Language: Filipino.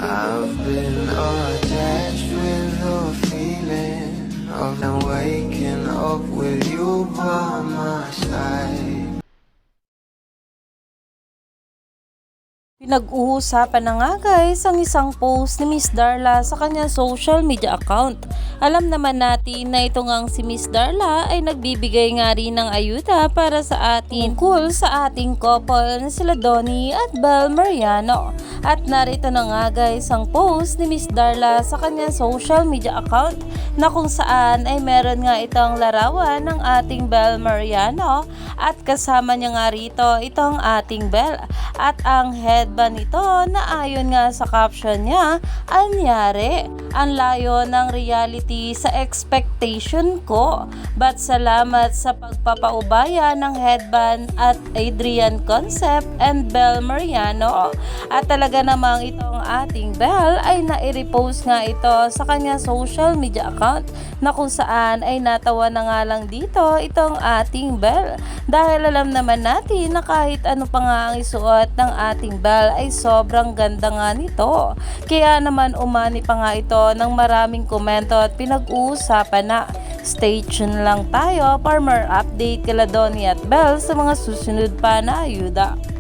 I've been attached with the feeling of now waking up with you by my side. Pinag-uusapan na nga guys ang isang post ni Miss Darla sa kanyang social media account. Alam naman natin na ito ngang si Miss Darla ay nagbibigay nga rin ng ayuda para sa atin cool sa ating couple na sila Donnie at Bel Mariano. At narito na nga guys ang post ni Miss Darla sa kanyang social media account na kung saan ay meron nga itong larawan ng ating Bel Mariano at kasama niya nga rito itong ating Bel at ang headband nito na ayon nga sa caption niya, anyari, ang layo ng reality sa expectation ko. But salamat sa pagpapaubaya ng headband at Adrian Concept and Bel Mariano. At talaga namang itong ating Bel ay nai-repost nga ito sa kanya social media account na kung saan ay natawa na nga lang dito itong ating Bel. Dahil alam naman natin na kahit ano pa nga ang isuot ng ating Bel ay sobrang ganda nga nito. Kaya naman umani pa nga ito ng maraming komento at pinag-uusapan na. Stay tuned lang tayo for more update kila Donnie at Bel sa mga susunod pa na ayuda.